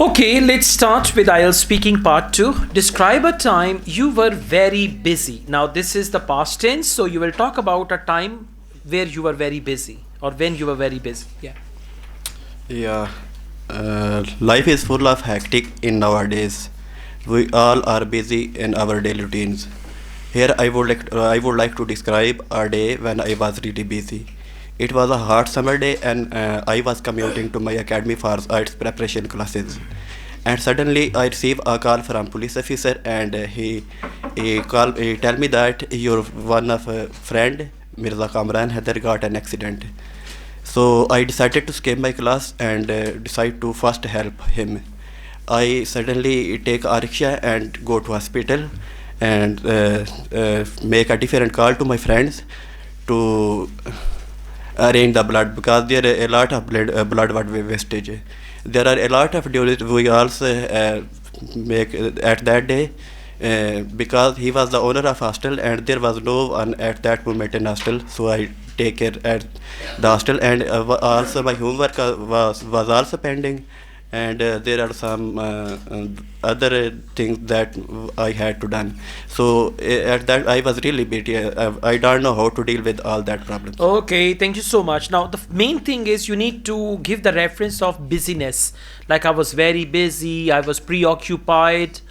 Okay, let's start with Ielts speaking part 2. Describe a time you were very busy. Now, this is the past tense, so you will talk about a time where you were very busy or when you were very busy. Yeah. Yeah, life is full of hectic in nowadays. We all are busy in our daily routines. Here I would like to describe a day when I was really busy. It was a hot summer day, and I was commuting to my academy for Ielts preparation classes. And suddenly I received a call from police officer, and he tell me that your one of friend Mirza Kamran had got an accident. So I decided to skip my class and decide to first help him. I suddenly take a rickshaw and go to hospital and make a different call to my friends to arrange the blood, because there are a lot of blood wastage. There are a lot of duties we also make at that day, because he was the owner of hostel and there was no one at that moment in hostel, so I take care at the hostel. And also my homework was also pending, and there are some other things that I had to done. So at that I was really busy. I don't know how to deal with all that problems. Okay, thank you so much. Now, the main thing is you need to give the reference of busyness. Like, I was very busy, I was preoccupied,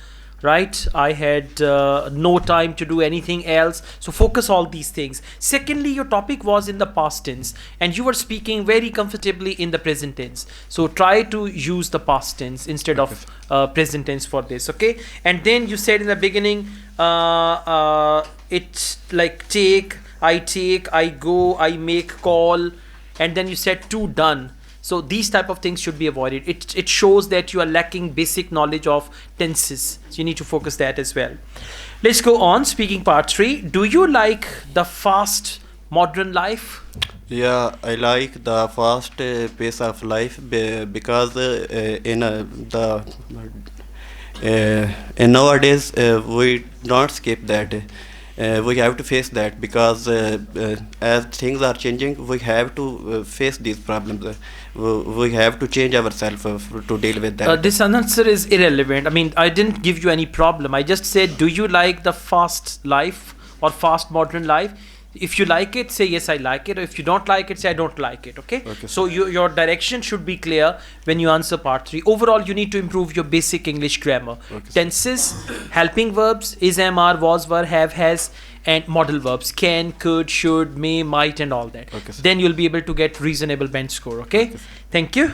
right? I had no time to do anything else. So, focus all these things. Secondly, your topic was in the past tense and you were speaking very comfortably in the present tense. So, try to use the past tense instead of present tense for this, okay? And then you said in the beginning, it's like take, I go, I make call, and then you said to done. So these type of things should be avoided. It shows that you are lacking basic knowledge of tenses. So you need to focus that as well. Let's go on. Speaking part 3. Do you like the fast modern life? Yeah, I like the fast pace of life because in nowadays we don't skip that. We have to face that, because as things are changing, we have to face these problems. We have to change ourselves to deal with that. This answer is irrelevant. I mean, I didn't give you any problem. I just said, do you like the fast life or fast modern life? If you like it, say yes, I like it. Or if you don't like it, say I don't like it. Okay. Okay, So your direction should be clear when you answer part 3. Overall, you need to improve your basic English grammar. Okay. Tenses, helping verbs, is, am, are, was, were, have, has, and modal verbs, can, could, should, may, might, and all that. Okay, sir. Then you'll be able to get reasonable band score. Okay. Okay, sir. Thank you.